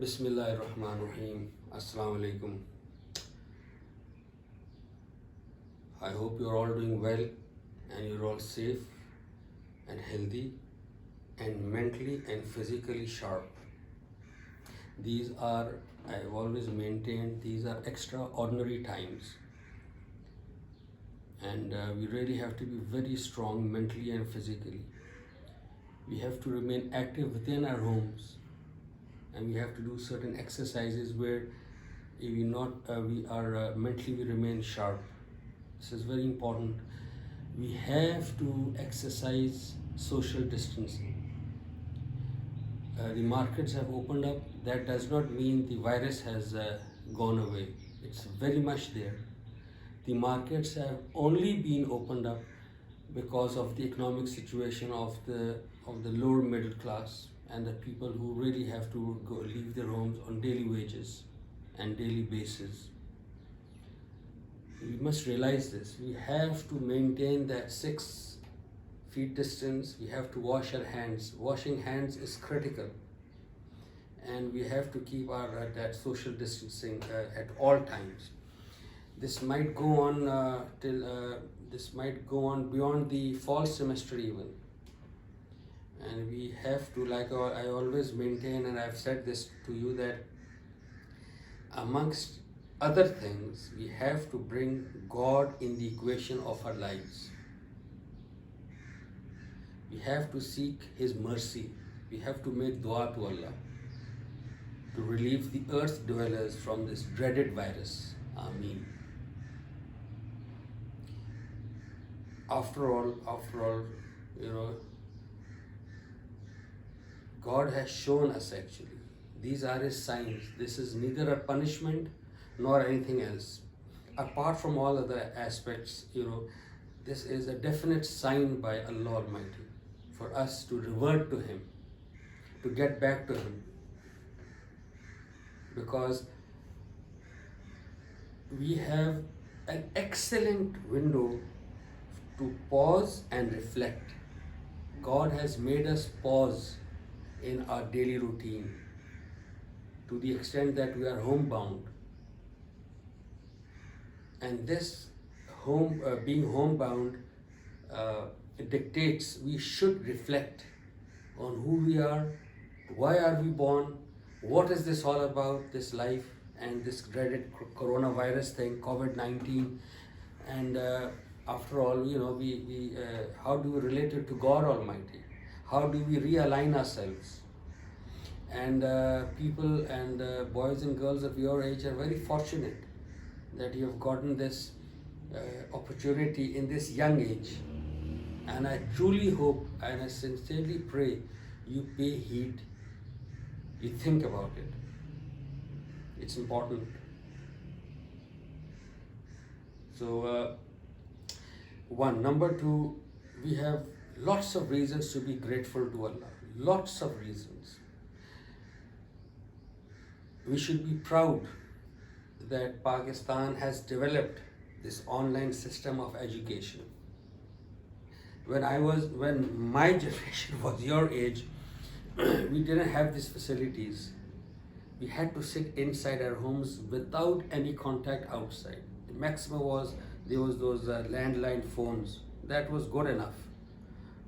Bismillahirrahmanirrahim. Assalamu alaikum. I hope you're all doing well and you're all safe and healthy and mentally and physically sharp. These are, I've always maintained, these are extraordinary times. And we really have to be very strong mentally and physically. We have to remain active within our homes, and we have to do certain exercises where we are mentally we remain sharp. This is very important. We have to exercise social distancing. The markets have opened up. That does not mean the virus has gone away. It's very much there. The markets have only been opened up because of the economic situation of the lower middle class and the people who really have to go leave their homes on daily wages and daily basis. We must realize this. We have to maintain that 6 feet distance. We have to wash our hands. Washing hands is critical, and we have to keep our that social distancing at all times. This might go on this might go on beyond the fall semester even. And we have to, like I always maintain, and I've said this to you, that amongst other things, we have to bring God in the equation of our lives. We have to seek His mercy. We have to make dua to Allah to relieve the earth dwellers from this dreaded virus. Ameen. After all, God has shown us actually. These are His signs. This is neither a punishment nor anything else. Apart from all other aspects, this is a definite sign by Allah Almighty for us to revert to Him, to get back to Him. Because we have an excellent window to pause and reflect. God has made us pause in our daily routine to the extent that we are homebound. And this being homebound dictates we should reflect on who we are, why are we born, what is this all about, this life and this dreaded coronavirus thing, COVID-19, and after all, how do we relate it to God Almighty? How do we realign ourselves? And people and boys and girls of your age are very fortunate that you have gotten this opportunity in this young age. And I truly hope and I sincerely pray you pay heed, you think about it. It's important. So, one. Number two, we have lots of reasons to be grateful to Allah. Lots of reasons. We should be proud that Pakistan has developed this online system of education. When my generation was your age, we didn't have these facilities. We had to sit inside our homes without any contact outside. The maximum was there was those landline phones. That was good enough.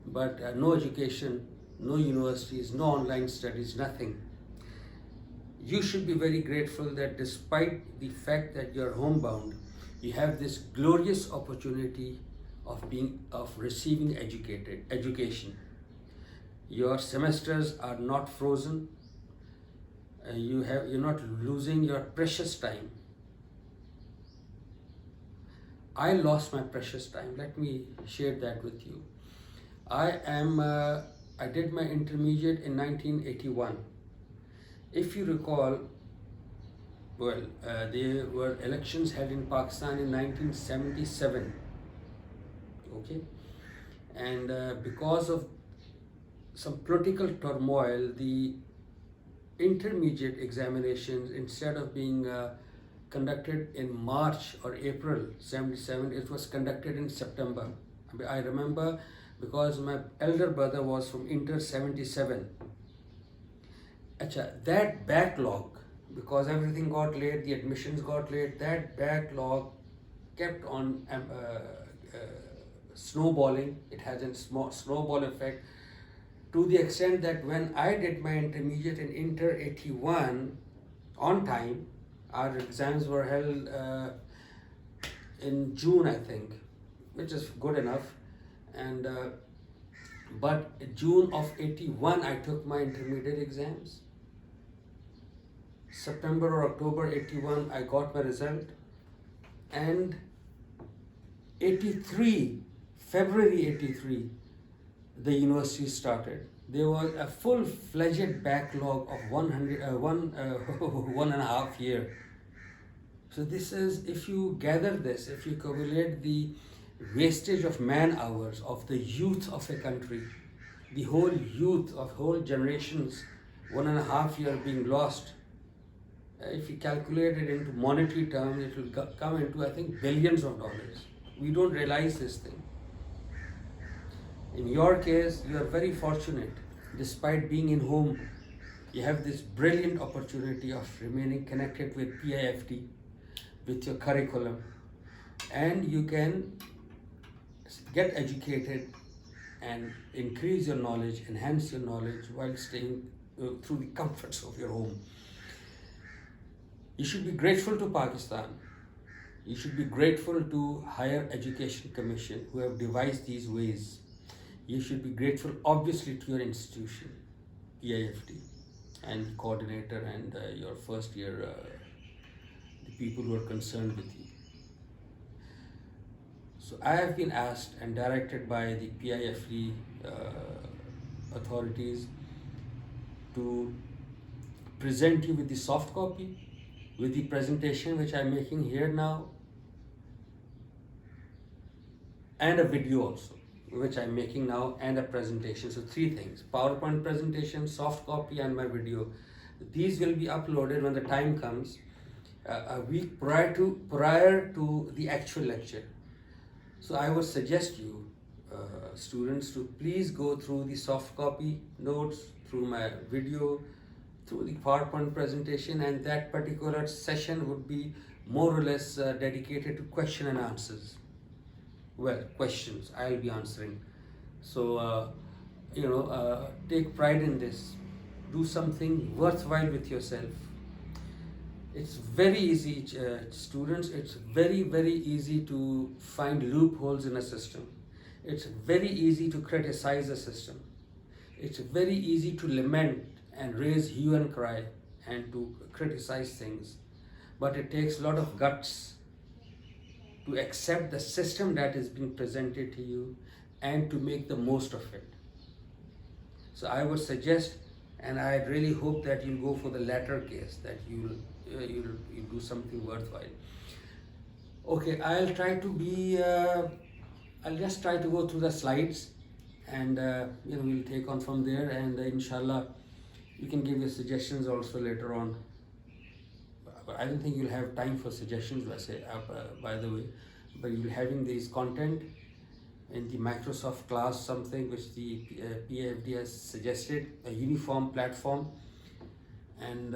But no education, no universities, no online studies, nothing. You should be very grateful that despite the fact that you're homebound, you have this glorious opportunity of receiving education. Your semesters are not frozen. You're not losing your precious time. I lost my precious time. Let me share that with you. I did my intermediate in 1981. If you recall, there were elections held in Pakistan in 1977. Okay, and because of some political turmoil, the intermediate examinations, instead of being conducted in March or April 77, it was conducted in September. I remember because my elder brother was from Inter 77, that backlog, because everything got late, the admissions got late, that backlog kept on snowballing. It has a small snowball effect to the extent that when I did my intermediate in Inter 81 on time, our exams were held in June, I think, which is good enough. And but June of 81, I took my intermediate exams. September or October 81, I got my result. And 83, February 83, the university started. There was a full-fledged backlog of 1.5 year. So this is, if you gather this, if you correlate the wastage of man hours of the youth of a country, the whole youth of whole generations, 1.5 year being lost. If you calculate it into monetary terms, it will come into, I think, billions of dollars. We don't realize this thing. In your case, you are very fortunate. Despite being in home, you have this brilliant opportunity of remaining connected with PIFT, with your curriculum, and you can get educated and increase your knowledge, enhance your knowledge while staying through the comforts of your home. You should be grateful to Pakistan. You should be grateful to Higher Education Commission who have devised these ways. You should be grateful obviously to your institution, PIFT, and coordinator and your first year, the people who are concerned with you. So I have been asked and directed by the PIFT authorities to present you with the soft copy, with the presentation which I'm making here now, and a video also, which I'm making now, and a presentation. So 3 things: PowerPoint presentation, soft copy, and my video. These will be uploaded when the time comes, a week prior to the actual lecture. So I would suggest you, students, to please go through the soft copy notes, through my video, through the PowerPoint presentation, and that particular session would be more or less dedicated to question and answers. Well, questions I'll be answering. So, take pride in this. Do something worthwhile with yourself. It's very easy, students, it's very, very easy to find loopholes in a system. It's very easy to criticize a system. It's very easy to lament and raise hue and cry and to criticize things. But it takes a lot of guts to accept the system that is being presented to you and to make the most of it. So I would suggest, and I really hope that you'll go for the latter case, that you'll do something worthwhile. Okay, I'll just try to go through the slides, and we'll take on from there, and inshallah you can give your suggestions also later on. I don't think you'll have time for suggestions, by the way, but you'll be having these content in the Microsoft class, something which the PIFT has suggested, a uniform platform, and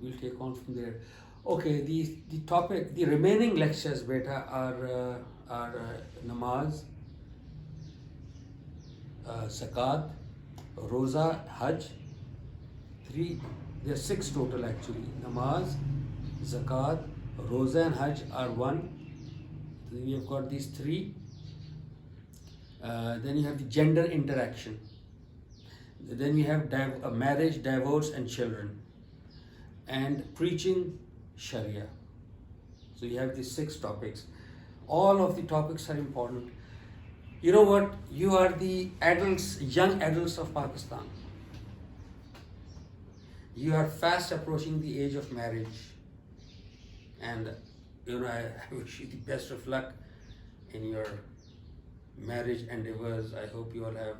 we'll take on from there. Okay, the topic, the remaining lectures, beta, are namaz, zakat, roza, hajj. There are 6 total actually. Namaz, zakat, roza, and hajj are 1. Then we have got these 3. Then you have the gender interaction. Then we have marriage, divorce, and children, and preaching Sharia. So you have these 6 topics. All of the topics are important. You know what? You are the adults, young adults of Pakistan. You are fast approaching the age of marriage, and I wish you the best of luck in your marriage endeavors. I hope you all have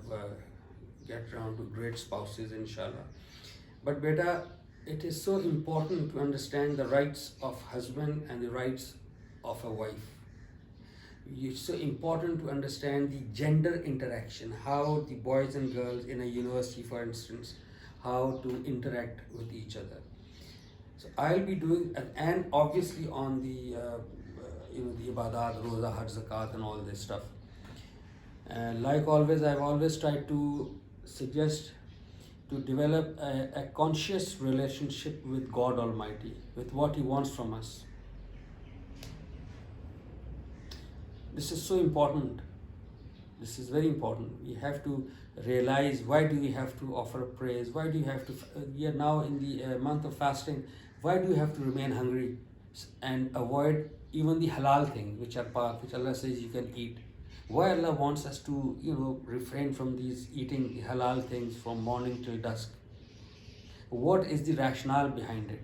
get around to great spouses, inshallah. But beta, it is so important to understand the rights of husband and the rights of a wife. It's so important to understand the gender interaction, how the boys and girls in a university, for instance, how to interact with each other. So I'll be doing, and obviously on the the ibadat, roza, hajj, zakat, and all this stuff. Like always, I've always tried to suggest to develop a conscious relationship with God Almighty, with what He wants from us. This is so important. This is very important. We have to realize, why do we have to offer praise? Why do you have to? We are now in the month of fasting. Why do you have to remain hungry and avoid even the halal things, which are pak, which Allah says you can eat? Why Allah wants us to, refrain from these eating halal things from morning till dusk? What is the rationale behind it?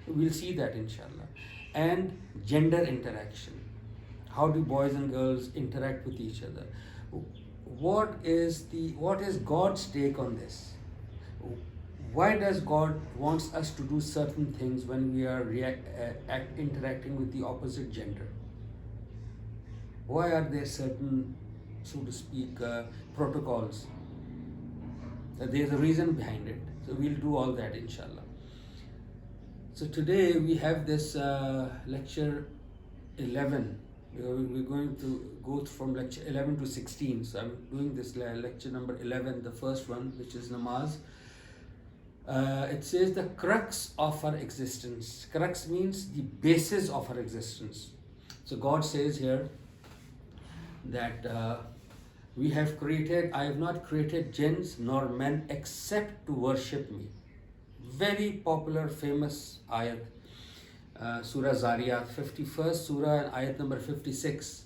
We'll see that, inshallah. And gender interaction. How do boys and girls interact with each other? What is God's take on this? Why does God wants us to do certain things when we are interacting with the opposite gender? Why are there certain, so to speak, protocols? There's a reason behind it. So we'll do all that, inshallah. So today we have this lecture 11. We're going to go from lecture 11 to 16. So I'm doing this lecture number 11, the first one, which is namaz. It says the crux of our existence. Crux means the basis of our existence. So God says here that I have not created jinns nor men except to worship me. Very popular, famous ayat. Surah Zariyat, 51st Surah, and ayat number 56.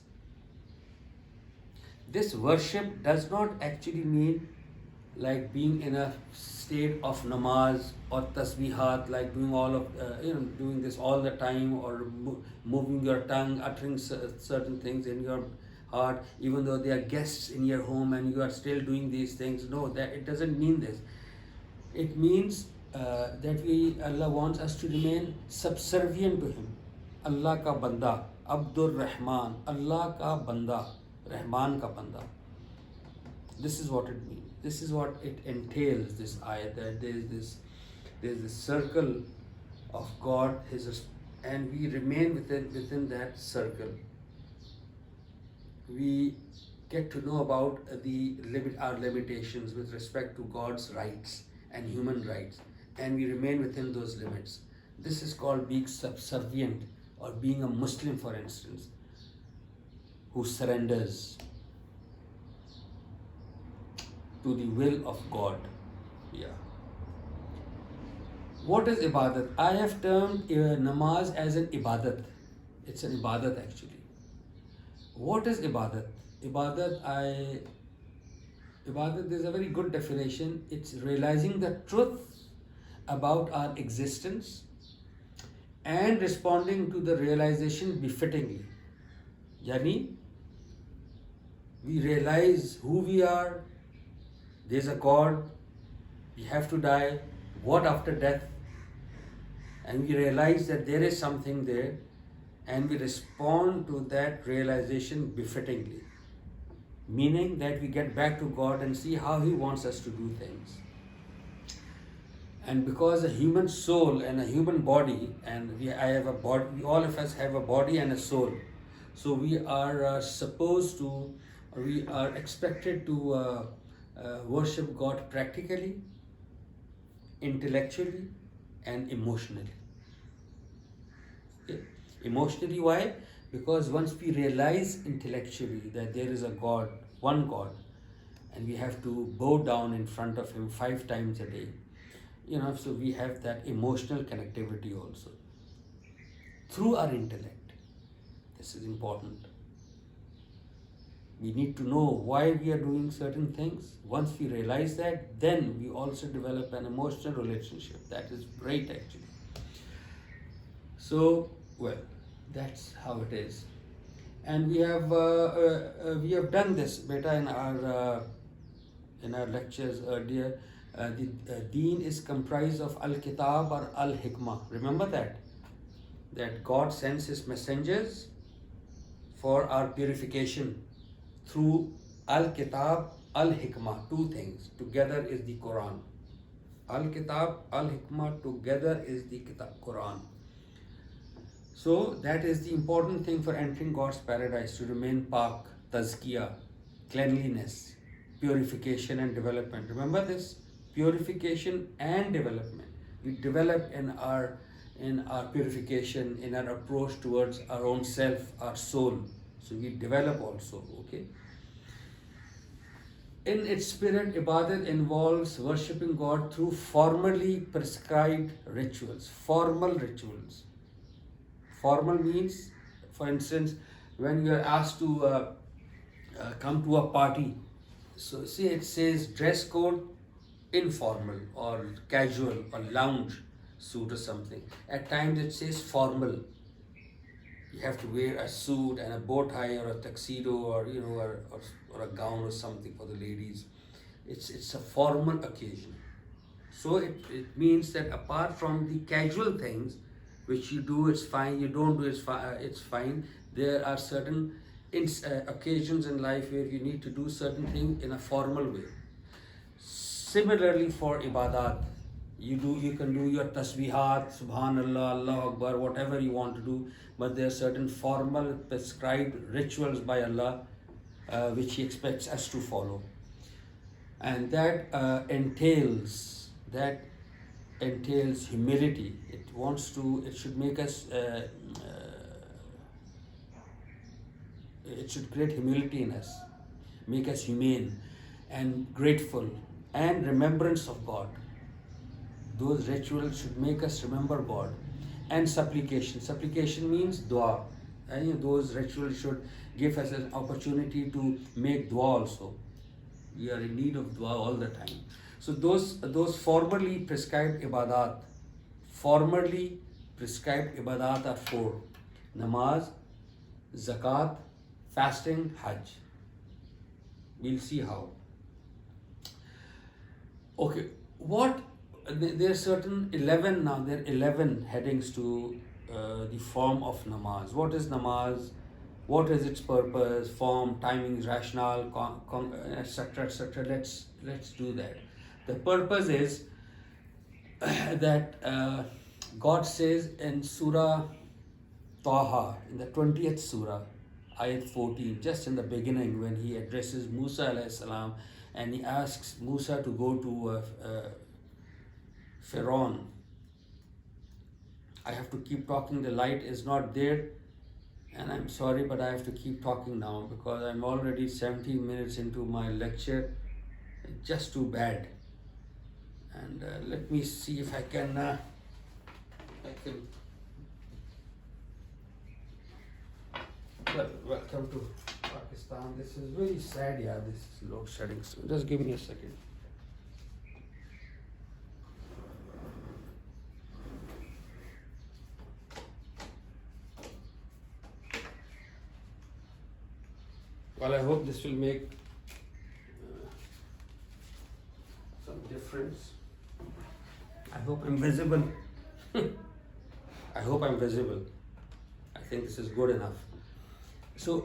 This worship does not actually mean like being in a state of namaz or tasbihat, like doing all of doing this all the time, or moving your tongue, uttering certain things in your heart, even though they are guests in your home and you are still doing these things. No, that it doesn't mean this. It means that Allah wants us to remain subservient to Him. Allah ka banda, Abdur Rahman, Allah ka banda, Rahman ka banda. This is what it means. This is what it entails, this ayat, that there is this circle of God, and we remain within that circle. We get to know about our limitations with respect to God's rights and human rights, and we remain within those limits. This is called being subservient, or being a Muslim, for instance, who surrenders to the will of God. Yeah. What is ibadat? I have termed namaz as an ibadat. It's an ibadat actually. What is ibadat? Ibadat, there's a very good definition. It's realizing the truth about our existence and responding to the realization befittingly. Yani, we realize who we are, there's a God, we have to die, what after death? And we realize that there is something there, and we respond to that realization befittingly. Meaning that we get back to God and see how He wants us to do things. And because a human soul and a human body, and we all of us have a body and a soul. So we are we are expected to worship God practically, intellectually, and emotionally. Okay? Emotionally, why? Because once we realize intellectually that there is a God, one God, and we have to bow down in front of Him 5 times a day, so we have that emotional connectivity also through our intellect. This is important. We need to know why we are doing certain things. Once we realize that, then we also develop an emotional relationship. That is great actually. So, well, that's how it is. And we have done this beta in our lectures earlier. The Deen is comprised of Al-Kitab or Al-Hikmah. Remember that God sends His messengers for our purification through Al-Kitab, Al-Hikmah. 2 things together is the Quran. Al-Kitab, Al-Hikmah together is the Kitab, Quran. So that is the important thing for entering God's paradise, to remain pak, tazkiyah, cleanliness, purification and development. Remember this, purification and development. We develop in our purification, in our approach towards our own self, our soul. So we develop also, okay? In its spirit, ibadat involves worshipping God through formally prescribed rituals, formal rituals. Formal means, for instance, when you are asked to come to a party, so see it says dress code informal or casual or lounge suit or something. At times it says formal. You have to wear a suit and a bow tie or a tuxedo, or or a gown or something for the ladies. It's a formal occasion. So it means that apart from the casual things which you do, it's fine, you don't do, it's fine. There are certain occasions in life where you need to do certain things in a formal way. Similarly for ibadat, you can do your tasbihat, subhanallah, Allah Akbar, whatever you want to do, but there are certain formal prescribed rituals by Allah which He expects us to follow, and that entails humility. It should make us it should create humility in us, make us humane and grateful and remembrance of God. Those rituals should make us remember God. And supplication. Supplication means dua. And those rituals should give us an opportunity to make dua also. We are in need of dua all the time. So those formally prescribed ibadat are four: namaz, zakat, fasting, hajj. We'll see how. Okay, there are certain 11 now. There are 11 headings to the form of namaz. What is namaz? What is its purpose, form, timings, rationale, etc., etc. Let's do that. The purpose is that God says in Surah Taha, in the 20th Surah, Ayat 14, just in the beginning, when He addresses Musa alayhi salam, and He asks Musa to go to Pharaoh. I have to keep talking, the light is not there, and I'm sorry, but I have to keep talking now because I'm already 17 minutes into my lecture. It's just too bad. And let me see if I can well, welcome to Pakistan. This is very sad, yeah, this is load shedding. So just give me a second. Well, I hope this will make some difference. I hope I'm visible. I hope I'm visible. I think this is good enough. So,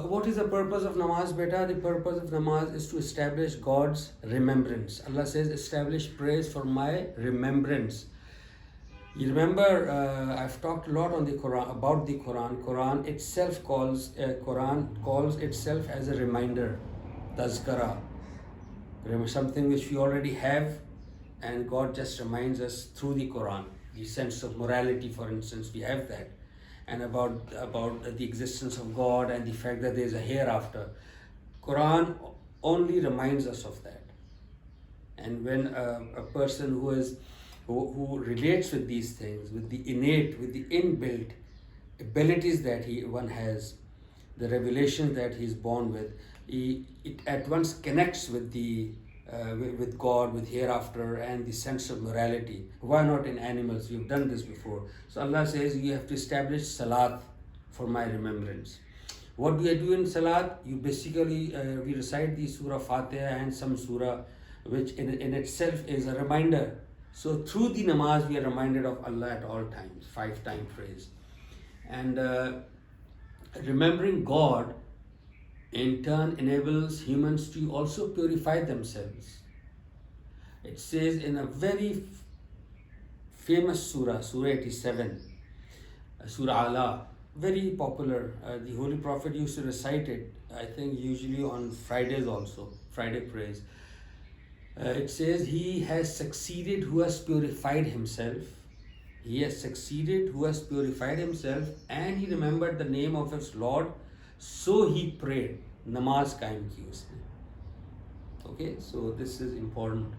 what is the purpose of namaz, beta? The purpose of namaz is to establish God's remembrance. Allah says, establish praise for my remembrance. You remember, I've talked a lot on the Quran about the Quran. Quran itself calls itself as a reminder, tazkara, something which we already have, and God just reminds us through the Quran. The sense of morality, for instance, we have that, and about the existence of God and the fact that there is a hereafter. Quran only reminds us of that. And when a person who relates with these things, with the innate, with the inbuilt abilities that one has, the revelation that he is born with, it at once connects with with God, with hereafter, and the sense of morality. Why not in animals? We've done this before. So Allah says, you have to establish salat for my remembrance. What do I do in salat? You basically, we recite the Surah Fatiha and some surah, which in itself is a reminder. So through the namaz, we are reminded of Allah at all times, 5-time phrase. And remembering God in turn enables humans to also purify themselves. It says in a very famous surah, Surah 87, Surah Ala, very popular. The Holy Prophet used to recite it, I think usually on Fridays also, Friday prayers. It says, He has succeeded who has purified himself. He has succeeded who has purified himself, and he remembered the name of his Lord, so he prayed. Namaz कायम की उसने. Okay, so this is important.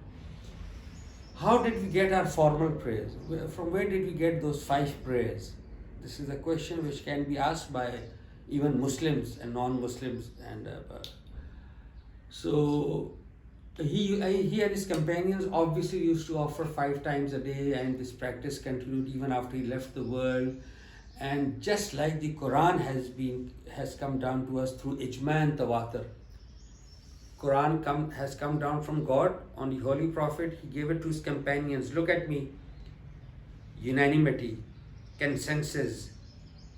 How did we get our formal prayers? From where did we get those 5 prayers? This is a question which can be asked by even Muslims and non-Muslims. And so he and his companions obviously used to offer 5 times a day, and this practice continued even after he left the world. And just like the Quran has come down to us through ijma and tawatur. Quran has come down from God on the Holy Prophet. He gave it to his companions. Look at me. Unanimity, consensus,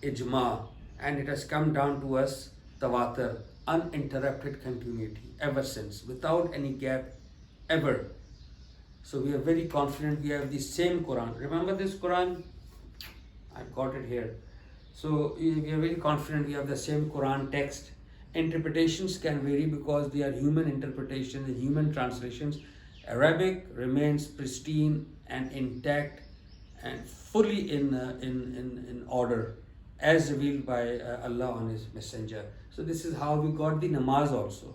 ijma, and it has come down to us, tawatur, uninterrupted continuity ever since, without any gap, ever. So we are very confident we have the same Quran. Remember this Quran? I've got it here. So we are very confident we have the same Quran text. Interpretations can vary because they are human interpretations and human translations. Arabic remains pristine and intact and fully in order as revealed by Allah on His Messenger. So this is how we got the namaz also.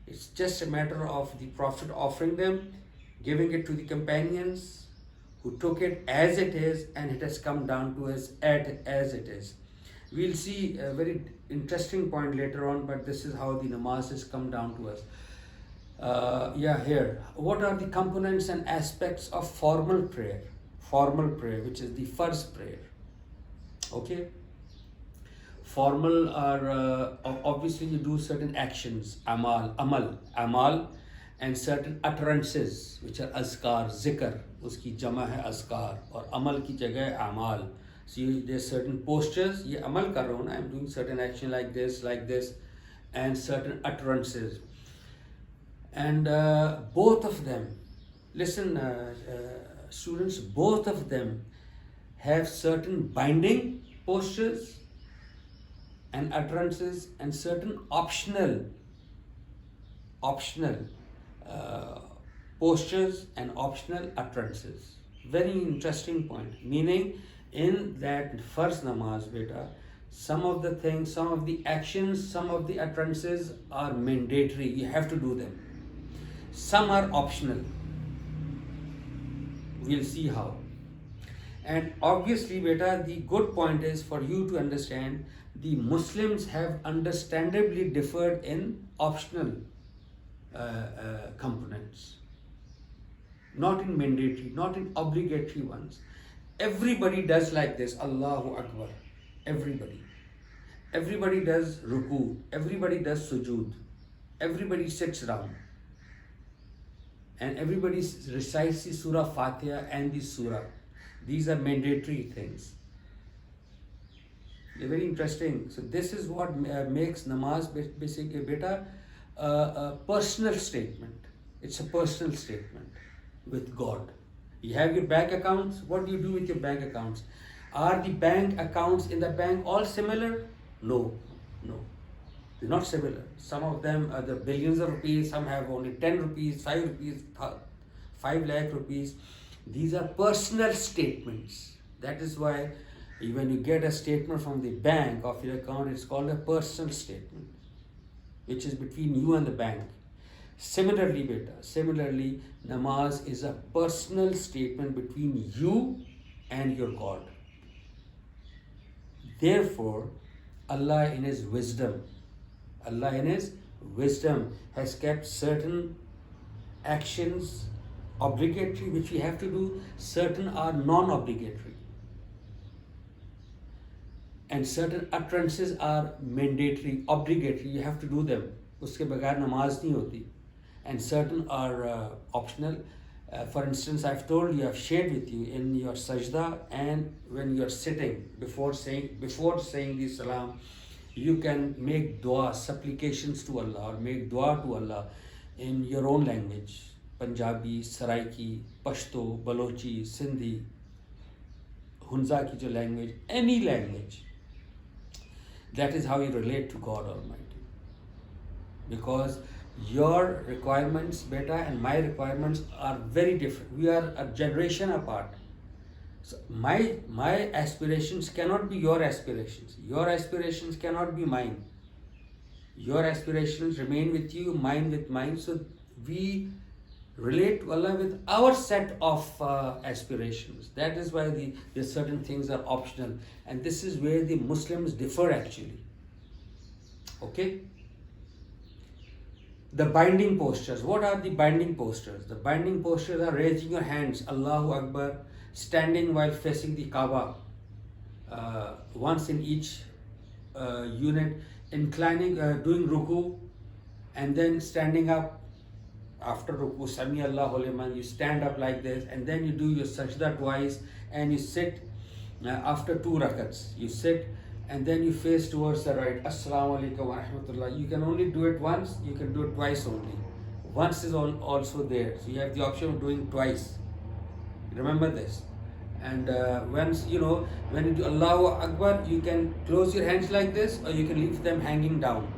It's just a matter of the Prophet offering them, giving it to the companions who took it as it is, and it has come down to us as it is. We'll see a very interesting point later on, but this is how the namaz has come down to us. Here. What are the components and aspects of formal prayer? Formal prayer, which is the first prayer. Okay? Formal are, obviously you do certain actions, amal, and certain utterances, which are azkar, zikr, uski jama hai azkar, or amal ki jagah hai amal. So there's certain postures, ye amal kar raha hu na, I'm doing certain action like this, and certain utterances. And both of them, listen students, both of them have certain binding postures and utterances, and certain optional postures and optional utterances. Very interesting point. Meaning, in that first namaz, beta, some of the things, some of the actions, some of the utterances are mandatory. You have to do them. Some are optional. We'll see how. And obviously, beta, the good point is for you to understand the Muslims have understandably differed in optional components. Not in mandatory, not in obligatory ones. Everybody does like this, Allahu Akbar. Everybody. Everybody does ruku. Everybody does sujood. Everybody sits down. And everybody recites the Surah Fatiha and the Surah. These are mandatory things. They're very interesting. So this is what makes namaz basically beta a personal statement. It's a personal statement with God. You have your bank accounts. What do you do with your bank accounts? Are the bank accounts in the bank all similar? No. They're not similar. Some of them are the billions of rupees. Some have only 10 rupees, 5 rupees, 5 lakh rupees. These are personal statements. That is why when you get a statement from the bank of your account, it's called a personal statement, which is between you and the bank. Similarly, namaz is a personal statement between you and your God. Therefore, Allah in His wisdom has kept certain actions obligatory, which we have to do. Certain are non-obligatory. And certain utterances are mandatory, obligatory. You have to do them. Uske bagair namaz nahi hoti. And certain are optional. For instance, I've told you, I've shared with you in your sajda, and when you're sitting, before saying the salam, you can make dua, supplications to Allah, or make dua to Allah in your own language. Punjabi, Saraiki, Pashto, Balochi, Sindhi, Hunza की जो language, any language, that is how you relate to God Almighty. Because your requirements, beta, and my requirements are very different. We are a generation apart. So my aspirations cannot be your aspirations. Your aspirations cannot be mine. Your aspirations remain with you, mine with mine. So we relate to Allah with our set of aspirations. That is why the certain things are optional, and this is where the Muslims differ actually. Okay. The binding postures. What are the binding postures? The binding postures are raising your hands, Allahu Akbar, standing while facing the Kaaba, once in each unit, inclining, doing ruku, and then standing up after ruku, Sami Allahu liman, you stand up like this, and then you do your sajda twice, and you sit after 2 rakats. You sit and then you face towards the right. Assalamu alaikum wa rahmatullah. You can only do it once, you can do it twice only. Once is also there, so you have the option of doing twice. Remember this. And when you do Allahu Akbar, you can close your hands like this, or you can leave them hanging down.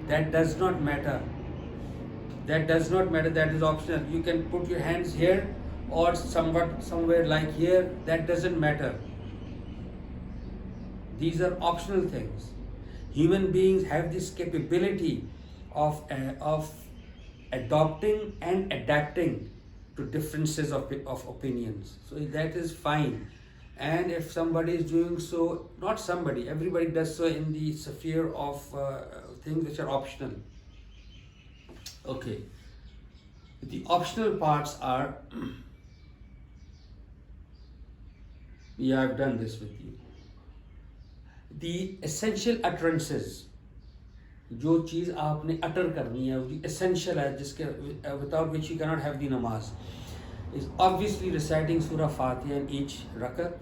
That does not matter. That is optional. You can put your hands here or somewhere like here. That doesn't matter. These are optional things. Human beings have this capability of adopting and adapting to differences of opinions. So that is fine. And if somebody is doing so, not somebody, everybody does so in the sphere of things which are optional. Okay. The optional parts are, yeah, I've done this with you. The essential utterances, जो चीज़ आपने utter करनी है, वो essential है, जिसके without which you cannot have the namaz, is obviously reciting Surah Fatiha in each rakat,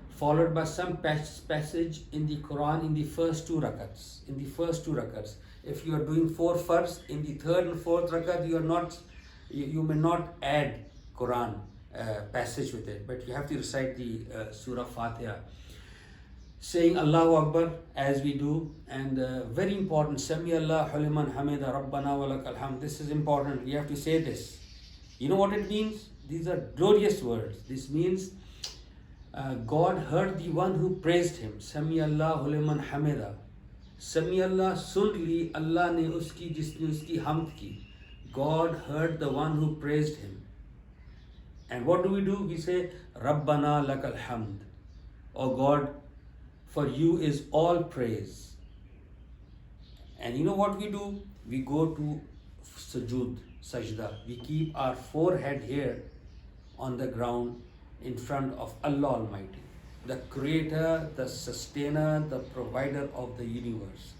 followed by some passage in the Quran in the first 2 rakats. If you are doing 4 farz, in the 3rd and 4th rakat, you may not add Quran passage with it, but you have to recite the Surah Fatiha. Saying Allahu Akbar as we do, and very important, Sami Allahu liman hamida Rabbana wa lakal hamd. This is important. We have to say this. You know what it means? These are glorious words. This means God heard the one who praised him. Sami Allahu liman hamida. Sami Allah, sun li Allah ne uski jisne uski hamd ki. God heard the one who praised him. And what do? We say Rabbana lakal hamd. Oh God, for you is all praise. And you know what we do? We go to sujood, sajda. We keep our forehead here on the ground in front of Allah Almighty, the creator, the sustainer, the provider of the universe.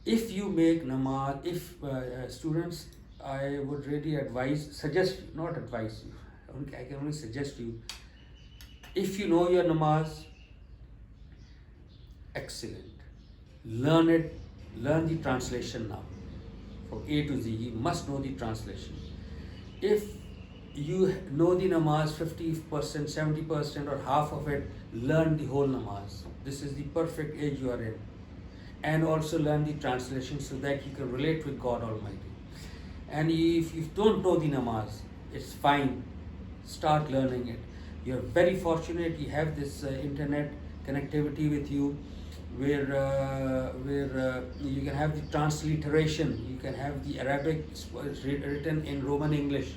If you make namaz, students, I would really suggest you, not advise you, I can only suggest you, if you know your namaz, excellent. Learn it, learn the translation now. From A to Z, you must know the translation. If you know the namaz 50%, 70% or half of it, learn the whole namaz. This is the perfect age you are in. And also learn the translation so that you can relate with God Almighty. And if you don't know the namaz, it's fine. Start learning it. You're very fortunate you have this internet connectivity with you, where you can have the transliteration, you can have the Arabic written in Roman English,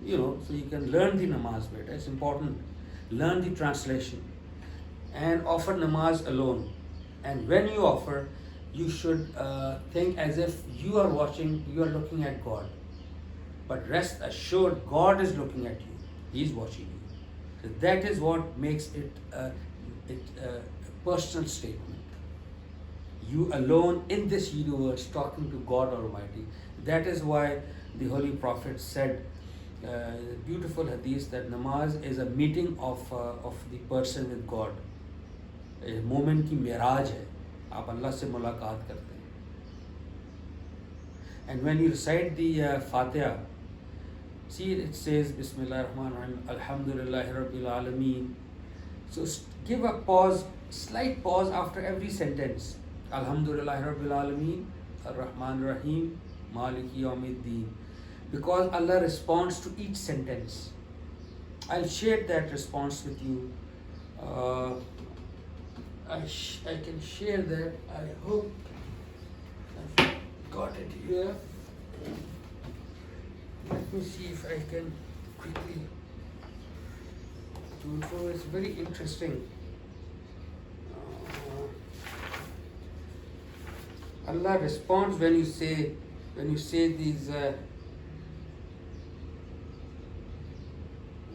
so you can learn the namaz better. It's important. Learn the translation and offer namaz alone. And when you offer, you should think as if you are looking at God. But rest assured, God is looking at you. He is watching you. So that is what makes it a personal statement. You alone in this universe talking to God Almighty. That is why the Holy Prophet said, beautiful hadith, that namaz is a meeting of the person with God. A moment की मेराज है, आप अल्लाह से मुलाकात करते हैं. And when you recite the Fatiha, see it says Bismillah ar-Rahman ar-Rahim, Alhamdulillahi Rabbil Alameen. So give a pause, slight pause after every sentence. Alhamdulillahi Rabbil Alameen, Ar-Rahman ar-Rahim, Maliki Yawmiddin. Because Allah responds to each sentence. I'll share that response with you. I can share that. I hope I've got it here. Let me see if I can quickly do it. For it's very interesting. Allah responds when you say these.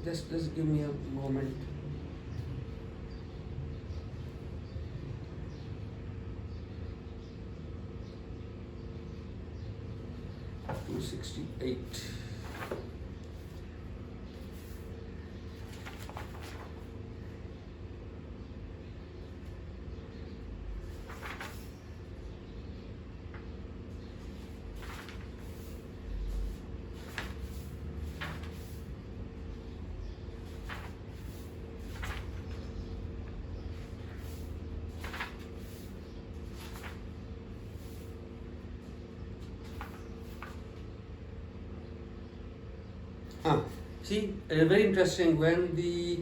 Just give me a moment. $268. See, very interesting. When the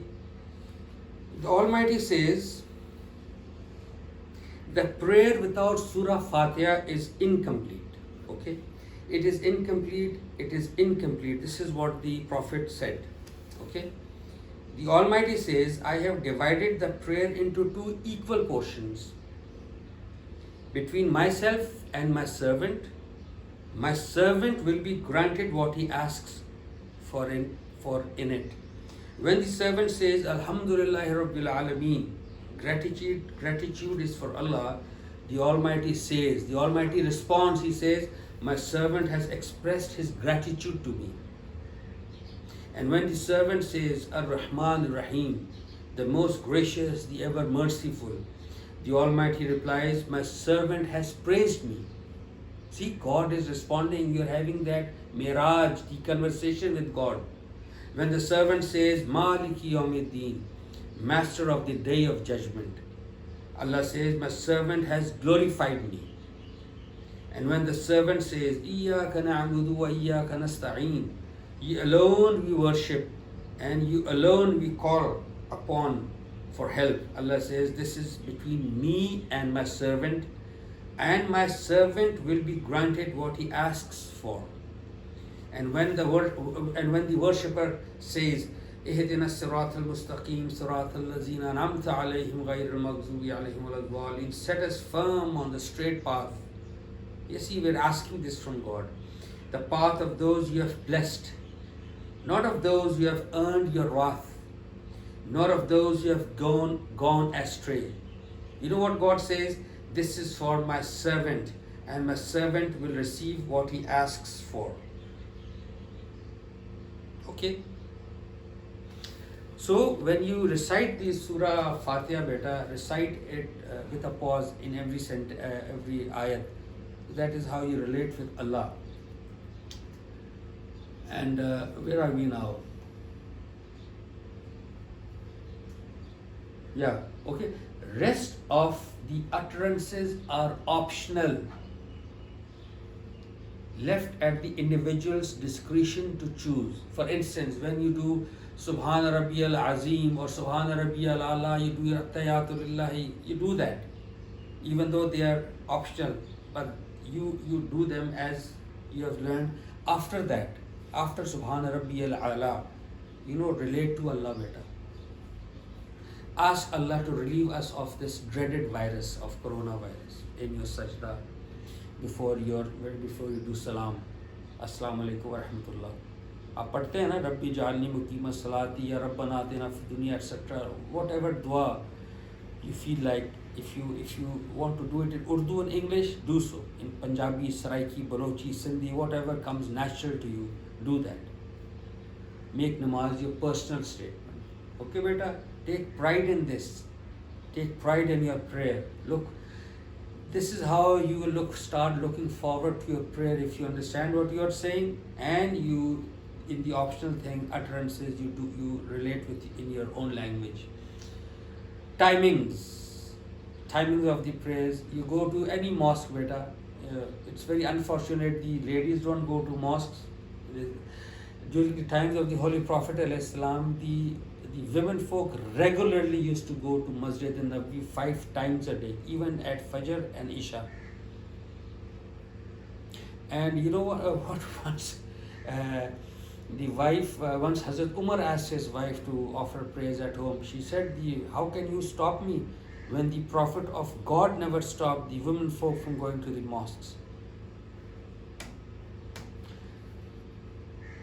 Almighty says the prayer without Surah Fatiha is incomplete. Okay, it is incomplete. It is incomplete. This is what the Prophet said. Okay, the Almighty says, I have divided the prayer into two equal portions between myself and my servant. My servant will be granted what he asks for in it. When the servant says Alhamdulillahi Rabbil Alameen, gratitude is for Allah, the Almighty says, the Almighty responds, He says, my servant has expressed his gratitude to me. And when the servant says Ar-Rahman Ar-Rahim, the most gracious, the ever merciful, the Almighty replies, my servant has praised me. See, God is responding. You're having that miraj, the conversation with God. When the servant says, Maliki Yawmiddin, master of the day of judgment, Allah says, my servant has glorified me. And when the servant says, Iyyaka na'budu wa iyyaka nasta'een, you alone we worship and you alone we call upon for help. Allah says, this is between me and my servant will be granted what he asks for. And when the worshipper says, Ihdina as-siratal mustaqim, siratal lazina an'amta alayhim ghayril maghdubi alayhim waladdallin, set us firm on the straight path. You see, we're asking this from God. The path of those you have blessed, not of those you have earned your wrath, nor of those you have gone astray. You know what God says? This is for my servant, and my servant will receive what he asks for. Okay? So when you recite the Surah Fatiha, beta, recite it with a pause in every ayat. That is how you relate with Allah. And where are we now? Yeah, okay. Rest of the utterances are optional, left at the individual's discretion to choose. For instance, when you do Subhana Rabbiyal Azim or Subhana Rabbiyal Ala, you do At-Tahiyyatulillahi, you do that, even though they are optional, but you do them as you have learned. After that, after Subhana Rabbiyal Ala, relate to Allah better. Ask Allah to relieve us of this dreaded virus of coronavirus in your sajda before you do salam. Assalamu alaikum wa rahmatullah. आप पढ़ते हैं ना रब्बी जालनी मुकीम सलाती या रब्बना आतिना फी दुनिया etc. Whatever dua you feel like, if you want to do it in Urdu and English, do so. In Punjabi, Saraiki, Balochi, Sindhi, whatever comes natural to you, do that. Make namaz your personal statement. Okay, beta? Take pride in this. Take pride in your prayer. Look, This is how you will start looking forward to your prayer if you understand what you are saying, and you, in the optional thing, utterances, you relate with in your own language. Timings of the prayers. You go to any mosque, beta. It's very unfortunate the ladies don't go to mosques. During the times of the Holy Prophet ﷺ, the women folk regularly used to go to Masjid an-Nabawi 5 times a day, even at Fajr and Isha. And you know what once the wife, once Hazrat Umar asked his wife to offer prayers at home. She said, how can you stop me when the Prophet of God never stopped the women folk from going to the mosques?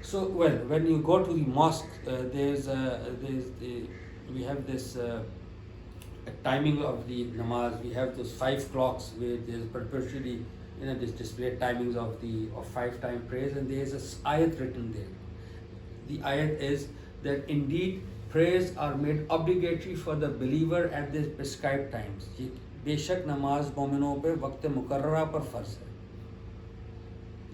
So, well, when you go to the mosque, we have this timing of the namaz. We have those 5 clocks where there's perpetually, this displayed timings of 5-time prayers, and there's a ayat written there. The ayat is that indeed prayers are made obligatory for the believer at the prescribed times. बेशक नमाज मोमिनों पे वक्त मुकर्ररा पर फ़र्ज है.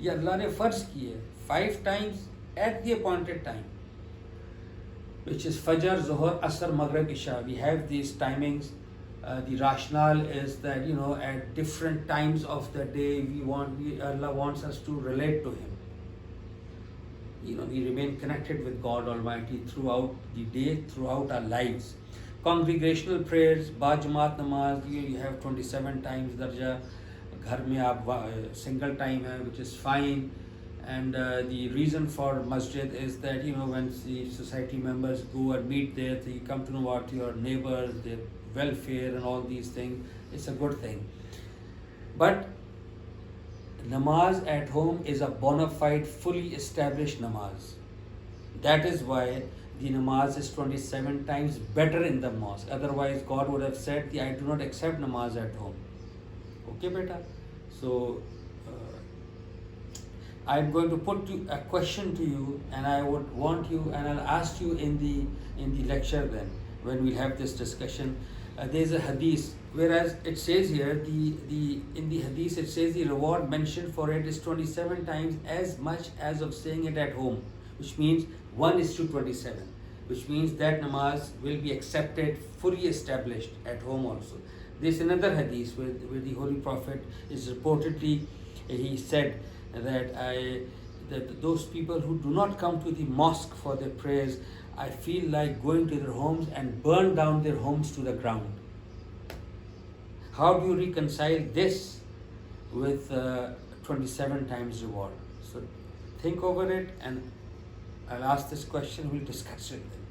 ये अल्लाह ने फ़र्ज की है 5 times at the appointed time, which is Fajr, Zuhr, Asr, Maghrib, Isha. We have these timings. The rationale is that at different times of the day Allah wants us to relate to Him. We remain connected with God Almighty throughout the day, throughout our lives. Congregational prayers, ba jamaat namaz, you have 27 times darja. Ghar mein aap single time hai, which is fine. And the reason for masjid is that when the society members go and meet there, you come to know about your neighbors, their welfare and all these things. It's a good thing. But namaz at home is a bona fide, fully established namaz. That is why the namaz is 27 times better in the mosque. Otherwise, God would have said, I do not accept namaz at home. Okay, beta? So, I'm going to put a question to you, and I would want you, and I'll ask you in the lecture then, when we have this discussion. There's a hadith, whereas it says here, in the hadith it says the reward mentioned for it is 27 times as much as of saying it at home, which means 1:27, which means that namaz will be accepted, fully established at home also. There's another hadith where the Holy Prophet is reportedly, he said that those people who do not come to the mosque for their prayers, I feel like going to their homes and burn down their homes to the ground. How do you reconcile this with 27 times reward? So think over it, and I'll ask this question, we'll discuss it then.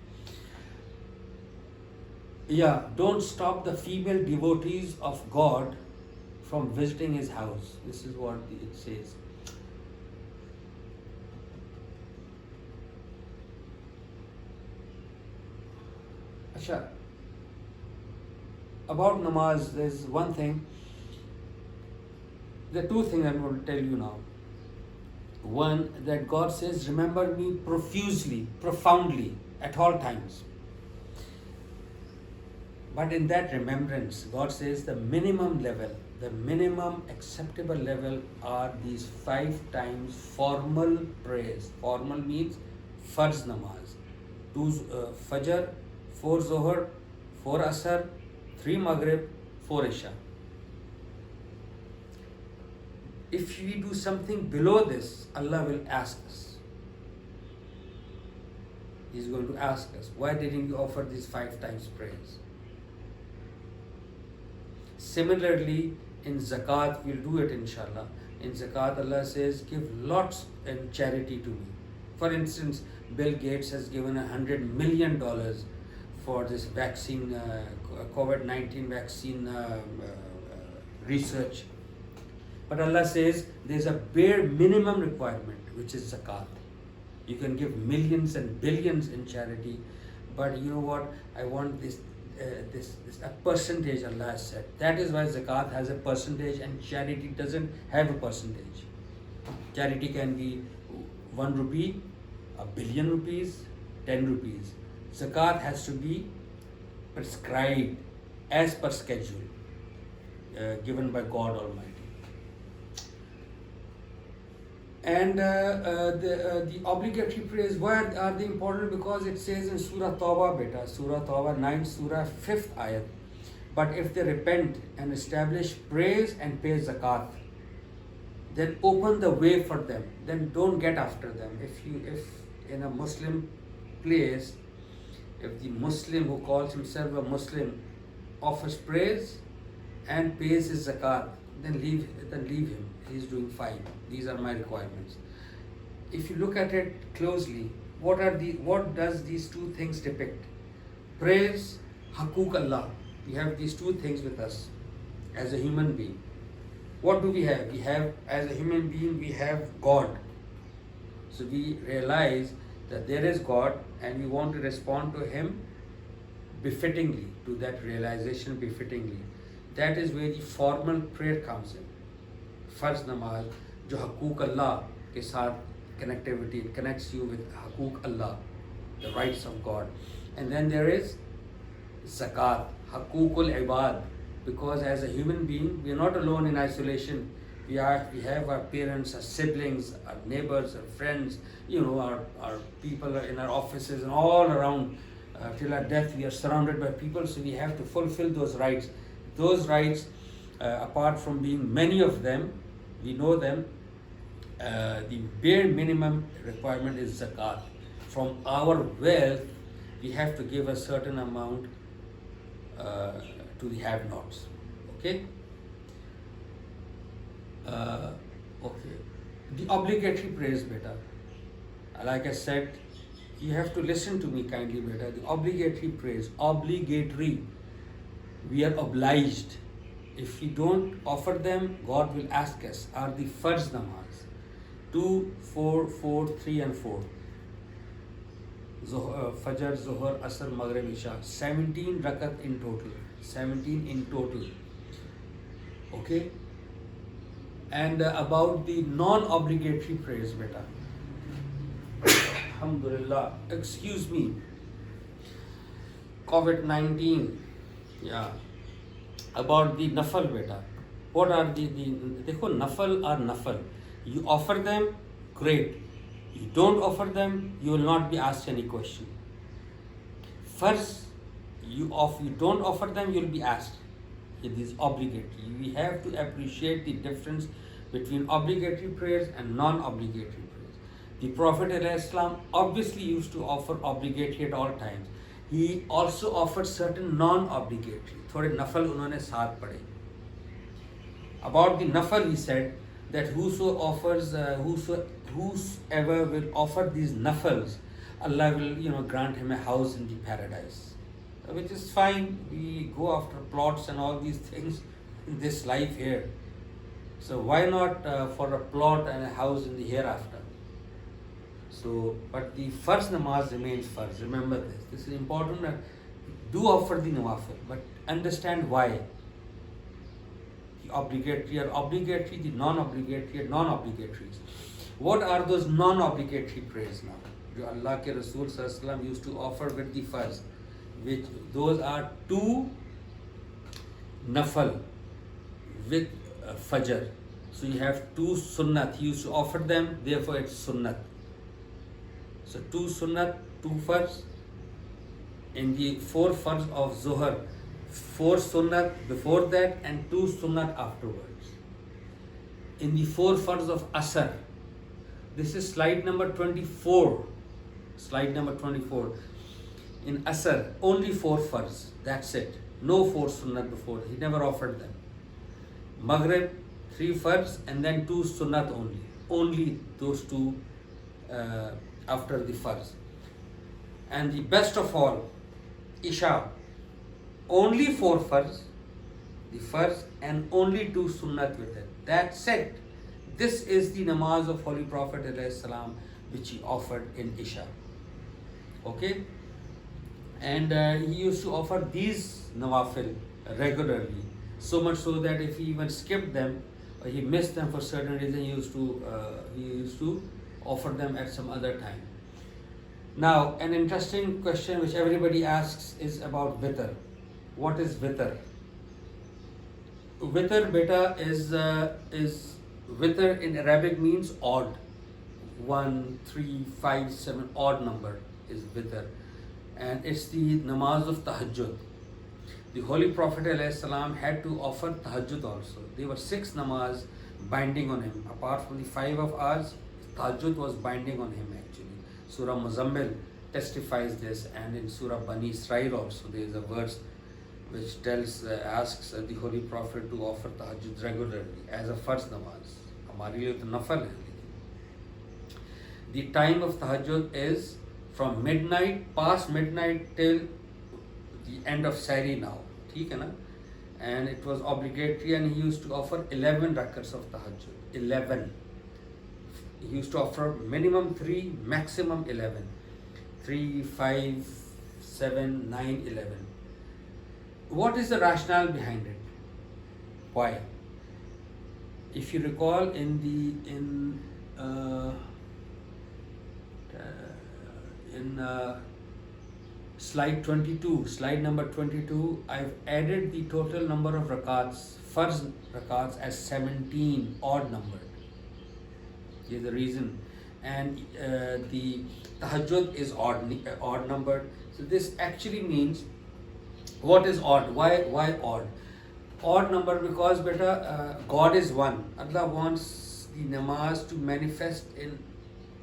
Yeah, don't stop the female devotees of God from visiting His house. This is what it says. Asha, about namaz, there's one thing. There are 2 things I'm going to tell you now. One, that God says, remember me profusely, profoundly, at all times. But in that remembrance, God says the minimum level, the minimum acceptable level are these 5 times formal prayers. Formal means farz namaz. 2 Fajr, 4 Zuhr, 4 Asr, 3 Maghrib, 4 Isha. If we do something below this, Allah will ask us. He's going to ask us, why didn't you offer these 5 times prayers? Similarly, in zakat, we'll do it inshallah. In zakat, Allah says, give lots in charity to me. For instance, Bill Gates has given $100 million for this vaccine, COVID-19 vaccine research. But Allah says there's a bare minimum requirement, which is zakat. You can give millions and billions in charity, but you know what? I want this a percentage, Allah has said. That is why zakat has a percentage and charity doesn't have a percentage. Charity can be 1 rupee, 1 billion rupees, 10 rupees. Zakat has to be prescribed as per schedule. given by God Almighty. And the obligatory prayers, why are they important? Because it says in Surah Tawbah, beta, Surah Tawbah 9, Surah 5th ayat, but if they repent and establish praise and pay zakat, then open the way for them, then don't get after them. If in a Muslim place, if the Muslim who calls himself a Muslim offers praise and pays his zakat, then leave him. He's doing fine. These are my requirements. If you look at it closely, what does these two things depict? Praise, Hakuk Allah. We have these two things with us as a human being. What do we have? We have, as a human being, we have God. So we realize that there is God and we want to respond to Him befittingly, to that realization befittingly. That is where the formal prayer comes in. Farz namaz, jo Hakuk Allah ke saath connectivity, it connects you with Hakuk Allah, the rights of God. And then there is Zakat, Hakukul Ibad, because as a human being, we are not alone in isolation. We have our parents, our siblings, our neighbors, our friends, our people in our offices and all around. Till our death, we are surrounded by people, so we have to fulfill those rights. Those rights, apart from being many of them, we know them, the bare minimum requirement is zakat. From our wealth, we have to give a certain amount to the have-nots. Okay? Okay. The obligatory prayers, beta. Like I said, you have to listen to me kindly, beta. The obligatory prayers, obligatory. We are obliged. If we don't offer them, God will ask us, are the farz namaz. 2, 4, 4, 3 and 4. Fajr, Zuhr, Asr, Maghrib, Isha. 17 rakat in total. 17 in total. Okay? And about the non-obligatory prayers, beta. Alhamdulillah. Excuse me. COVID-19. Yeah. About the nafal, beta. What are the dekho, nafal are nafal. You offer them, great. You don't offer them, you will not be asked any question. First, you don't offer them, you will be asked. It is obligatory. We have to appreciate the difference between obligatory prayers and non-obligatory prayers. The Prophet ﷺ obviously used to offer obligatory at all times. He also offered certain non-obligatory. Thode nafal unhone saath padhe. About the nafal, he said that whosoever will offer these nafals, Allah will grant him a house in the paradise, which is fine. We go after plots and all these things in this life here. So why not for a plot and a house in the hereafter? So, but the first namaz remains first. Remember this. This is important. That do offer the nawafil, but understand why. The obligatory are obligatory, the non-obligatory are non-obligatories. What are those non-obligatory prayers now? Jo Allah ke Rasul Sallallahu Alaihi Wasallam used to offer with the farz, which those are 2 nafal with fajr. So you have 2 sunnat. He used to offer them, therefore it's sunnat. So 2 sunnat, 2 farz. In the 4 farz of Zuhr, 4 sunnat before that and 2 sunnat afterwards. In the 4 farz of Asr, this is slide number 24. Slide number 24. In Asr, only 4 farz. That's it. No 4 sunnat before. He never offered them. Maghrib, 3 farz and then 2 sunnat only. Only those 2 after the farz. And the best of all, Isha, only 4 farz, the farz and only 2 sunnat with it. That's it. This is the namaz of Holy Prophet ﷺ which he offered in Isha. Okay? And he used to offer these nawafil regularly. So much so that if he even skipped them, or he missed them for certain reason, he used to offer them at some other time. Now, an interesting question which everybody asks is about witr. What is witr? Witr beta is witr in Arabic means odd. 1, 3, 5, 7 odd number is witr, and it's the namaz of tahajjud. The Holy Prophet ﷺ had to offer tahajjud also. There were 6 namaz binding on him. Apart from the 5 of ours, tahajjud was binding on him actually. Surah Muzammil testifies this, and in Surah Bani Israel also there is a verse which asks the Holy Prophet to offer tahajjud regularly as a first namaz. हमारे लिए तो नफल है. The time of tahajjud is from midnight, past midnight till the end of Sari now. ठीक है ना? And it was obligatory, and he used to offer 11 rakats of tahajjud. 11. He used to offer minimum 3, maximum 11. 3, 5, 7, 9, 11. What is the rationale behind it? Why? If you recall in slide 22, slide number 22, I've added the total number of rakats, farz rakats, as 17, odd number. Here's the reason. And the tahajjud is odd number. So this actually means, what is odd? Why odd? Odd number because God is one. Allah wants the namaz to manifest in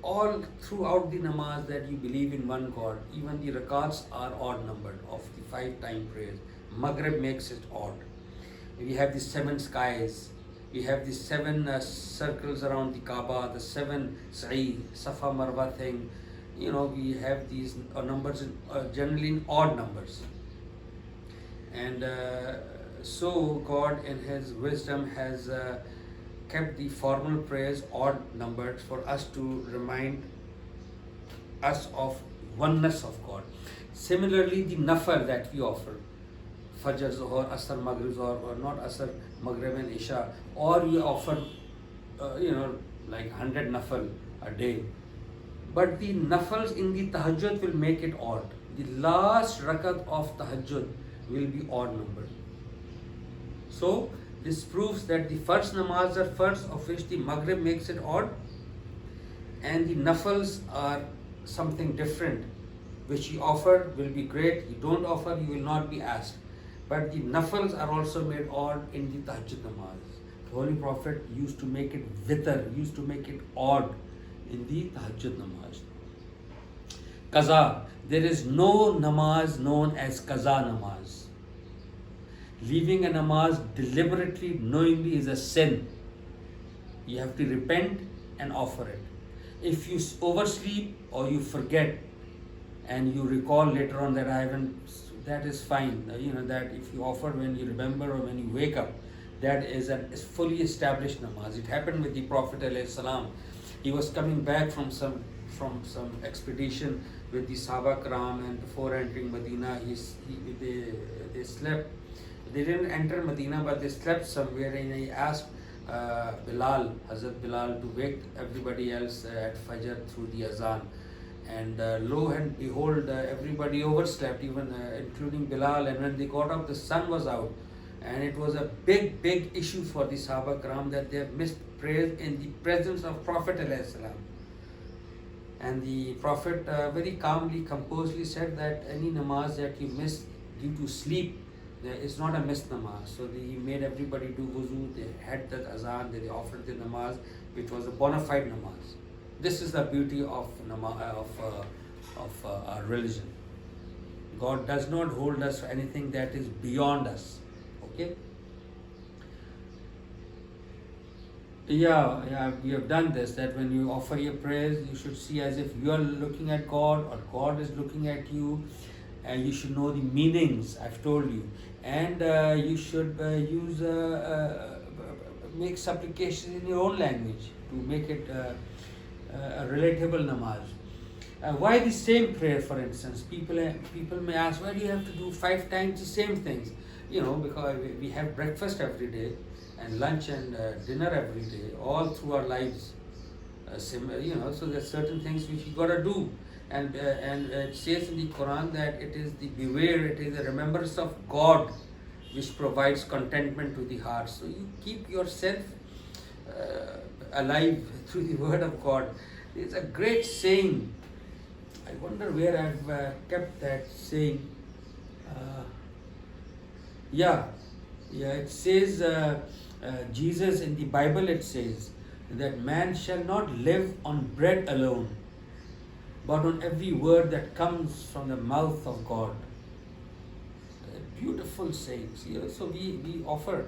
all throughout the namaz that you believe in one God. Even the rakats are odd numbered of the 5 time prayers. Maghrib makes it odd. We have the 7 skies. We have the 7 circles around the Kaaba, the 7 Sa'i, Safa Marwa thing. We have these numbers generally in odd numbers. And so God in His wisdom has kept the formal prayers odd numbered for us to remind us of oneness of God. Similarly, the nafal that we offer, Fajr, Zuhr, Asr, Maghrib, or not Asr, Maghrib and Isha, or you offer, like 100 nafal a day. But the nafals in the tahajjud will make it odd. The last rakat of tahajjud will be odd numbered. So this proves that the first namaz are first, of which the Maghrib makes it odd, and the nafals are something different, which you offer will be great, you don't offer, you will not be asked. But the nafals are also made odd in the tahajjud namaz. The Holy Prophet used to make it witr, used to make it odd in the tahajjud namaz. Qaza. There is no namaz known as qaza namaz. Leaving a namaz deliberately, knowingly is a sin. You have to repent and offer it. If you oversleep or you forget and you recall later on that I haven't, that is fine. That if you offer when you remember or when you wake up, that is a fully established namaz. It happened with the Prophet ﷺ. He was coming back from some expedition with the Sahaba Kiram, and before entering Medina, they slept. They didn't enter Medina, but they slept somewhere, and he asked Bilal, Hazrat Bilal, to wake everybody else at Fajr through the Azan. And lo and behold, everybody overslept, even including Bilal. And when they got up, the sun was out. And it was a big issue for the Sahaba Kiram that they have missed prayers in the presence of Prophet ﷺ. And the Prophet very calmly, composedly said that any namaz that you miss due to sleep, it's not a missed namaz. So he made everybody do wuzu, they had that azan, they offered the namaz, which was a bona fide namaz. This is the beauty of our religion. God does not hold us for anything that is beyond us. Okay? Yeah, we have done this, that when you offer your prayers, you should see as if you are looking at God or God is looking at you, and you should know the meanings, I've told you. And you should make supplications in your own language to make it a relatable namaz. Why the same prayer, for instance? People may ask, why do you have to do 5 times the same things? Because we have breakfast every day, and lunch and dinner every day, all through our lives. So there's certain things which you gotta do. And it says in the Quran that it is the beware, it is the remembrance of God which provides contentment to the heart. So you keep yourself alive through the word of God. It's a great saying. I wonder where I've kept that saying. Uh, yeah, it says, Jesus in the Bible, it says that man shall not live on bread alone, but on every word that comes from the mouth of God. Beautiful sayings. So we offer,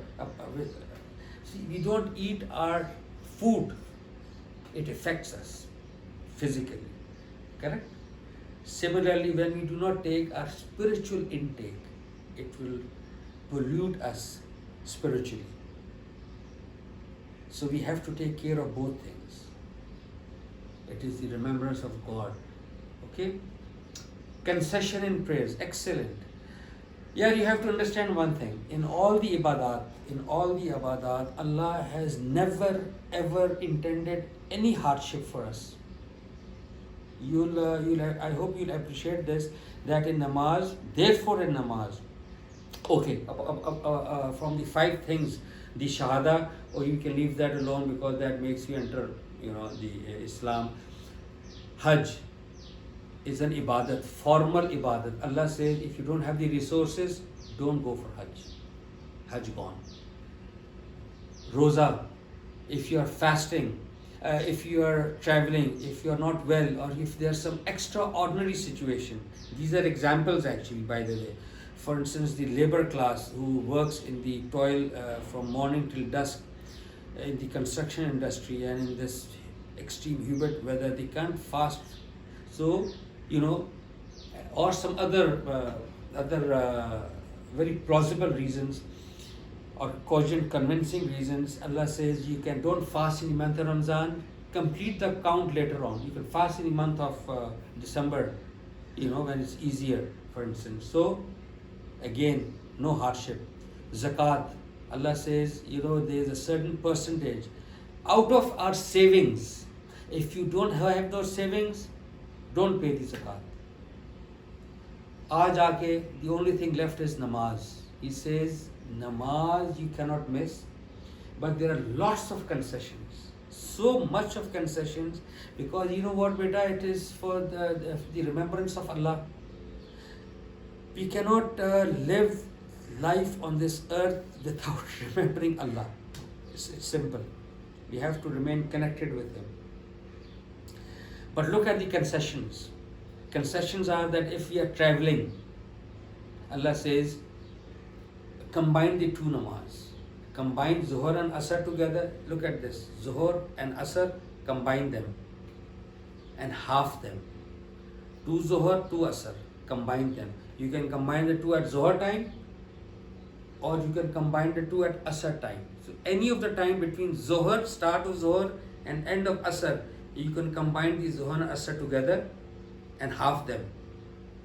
see, we don't eat our food, it affects us physically, correct? Similarly, when we do not take our spiritual intake, it will pollute us spiritually. So we have to take care of both things. It is the remembrance of God. Okay? Concession in prayers, excellent. Yeah, you have to understand one thing. In all the ibadat, Allah has never ever intended any hardship for us. I hope you'll appreciate this, that in namaz, therefore in namaz, okay, from the 5 things, the shahada, or you can leave that alone because that makes you enter, the Islam. Hajj is an ibadat, formal ibadat. Allah says, if you don't have the resources, don't go for Hajj. Hajj gone. Roza, if you are fasting, if you are traveling, if you are not well, or if there's some extraordinary situation. These are examples actually, by the way. For instance, the labor class who works in the toil from morning till dusk in the construction industry and in this extreme humid weather, they can't fast. So, or some other very plausible reasons or cogent, convincing reasons, Allah says you don't fast in the month of Ramadan, complete the count later on. You can fast in the month of December, when it's easier, for instance. So, again, no hardship. Zakat, Allah says, there's a certain percentage out of our savings. If you don't have those savings, don't pay the zakat. Aaj aake, the only thing left is namaz. He says, namaz you cannot miss, but there are lots of concessions, so much of concessions, because you know what, beta, it is for the remembrance of Allah. We cannot live life on this earth without remembering Allah. It's simple. We have to remain connected with Him. But look at the concessions. Concessions are that if we are traveling, Allah says, combine the 2 namaz. Combine Zuhr and Asr together. Look at this. Zuhr and Asr, combine them and half them. 2 Zuhr, 2 Asr, combine them. You can combine the 2 at Zuhr time, or you can combine the 2 at Asr time. So any of the time between Zuhr, start of Zuhr and end of Asr, you can combine the Zuhr and Asr together and half them,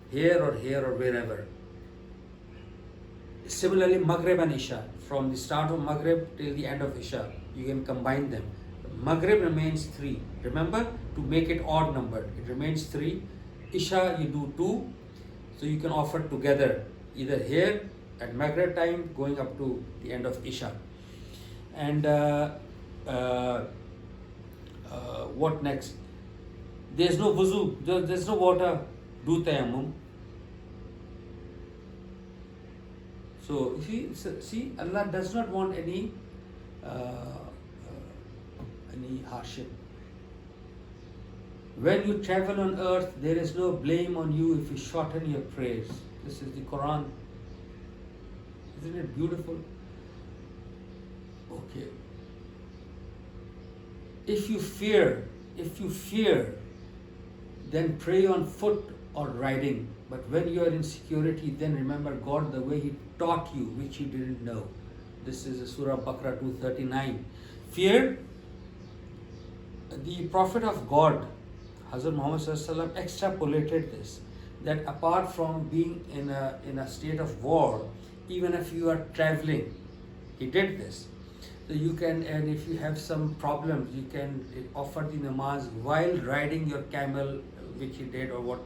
here or wherever. Similarly, Maghrib and Isha, from the start of Maghrib till the end of Isha, you can combine them. Maghrib remains 3. Remember, to make it odd numbered, it remains 3. Isha you do 2, so you can offer together, either here at Maghrib time going up to the end of Isha. And what next? There's no wuzu, there's no water, do tayammum. So see, Allah does not want any hardship. When you travel on earth, there is no blame on you if you shorten your prayers. This is the Quran. Isn't it beautiful? Okay. If you fear, then pray on foot or riding. But when you are in security, then remember God the way He taught you, which you didn't know. This is Surah Baqarah 239. Fear, the Prophet of God, Hazrat Muhammad Sallallahu Alaihi Wasallam, extrapolated this, that apart from being in a state of war, even if you are traveling, he did this. So you can, and if you have some problems, you can offer the namaz while riding your camel, which he did, or what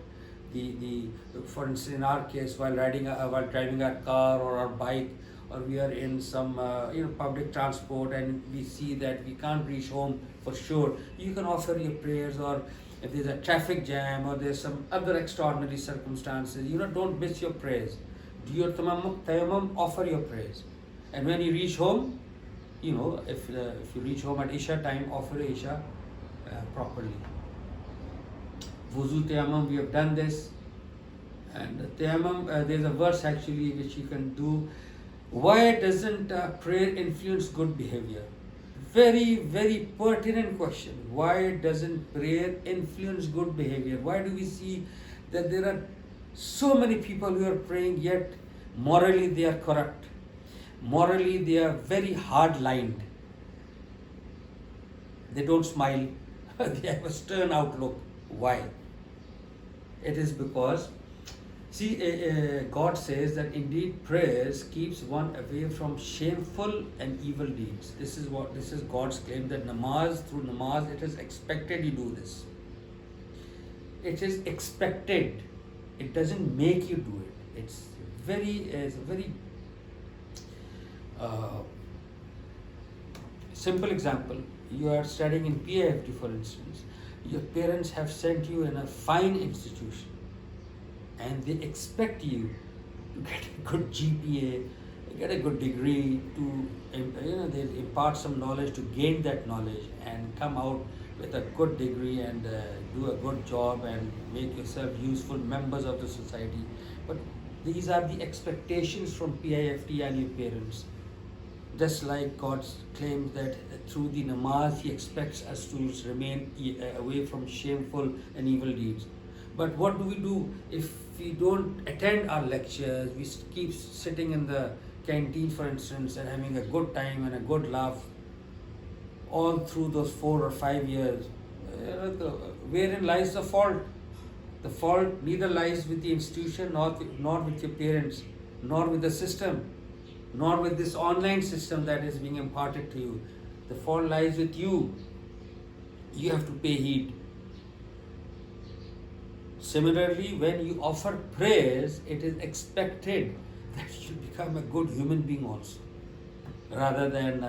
for instance in our case, while driving our car or our bike, or we are in some public transport and we see that we can't reach home for sure, you can offer your prayers. Or if there's a traffic jam or there's some other extraordinary circumstances, don't miss your prayers. Do your tayammum, offer your prayers. And when you reach home, if you reach home at Isha time, offer Isha properly. Wuzu tayammum, we have done this. And tayammum, there's a verse actually which you can do. Why doesn't prayer influence good behavior? Very, very pertinent question. Why doesn't prayer influence good behavior? Why do we see that there are so many people who are praying, yet morally they are corrupt? Morally they are very hard-lined. They don't smile. They have a stern outlook. Why? It is because, God says that indeed prayers keeps one away from shameful and evil deeds. This is God's claim, that through namaz, it is expected you do this. It is expected. It doesn't make you do it. It's a very simple example. You are studying in PIFT, for instance. Your parents have sent you in a fine institution, and they expect you to get a good GPA, get a good degree, to they impart some knowledge, to gain that knowledge and come out with a good degree and do a good job and make yourself useful members of the society. But these are the expectations from PIFT and your parents. Just like God claims that through the namaz He expects us to remain away from shameful and evil deeds. But what do if we don't attend our lectures? We keep sitting in the canteen, for instance, and having a good time and a good laugh all through those 4 or 5 years. Wherein lies the fault? The fault neither lies with the institution, nor with your parents, nor with the system, nor with this online system that is being imparted to you. The fault lies with you. You have to pay heed. Similarly, when you offer prayers, it is expected that you become a good human being also, rather than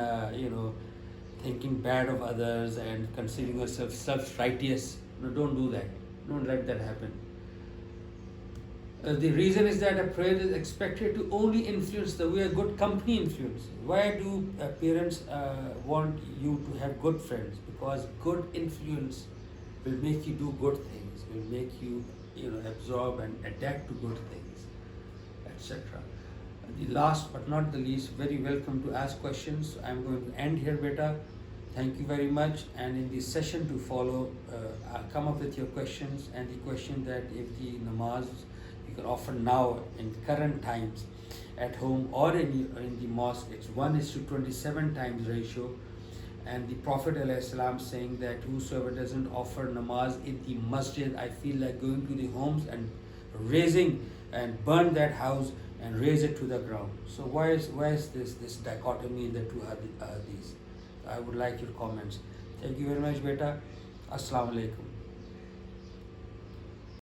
thinking bad of others and considering yourself self-righteous. No, don't do that. Don't let that happen. The reason is that a prayer is expected to only influence the way a good company influence. Why do parents want you to have good friends? Because good influence will make you do good things, will make you absorb and adapt to good things, etc. The last but not the least, very welcome to ask questions. I'm going to end here, beta. Thank you very much. And in the session to follow, I'll come up with your questions, and the question that if the namaz you can offer now in current times at home or in the mosque, it's 1:27 times ratio. And the Prophet ﷺ saying that whosoever doesn't offer namaz in the masjid, I feel like going to the homes and raising and burn that house and raise it to the ground. So why is this dichotomy in the two hadiths? I would like your comments. Thank you very much, beta. Assalamu alaikum.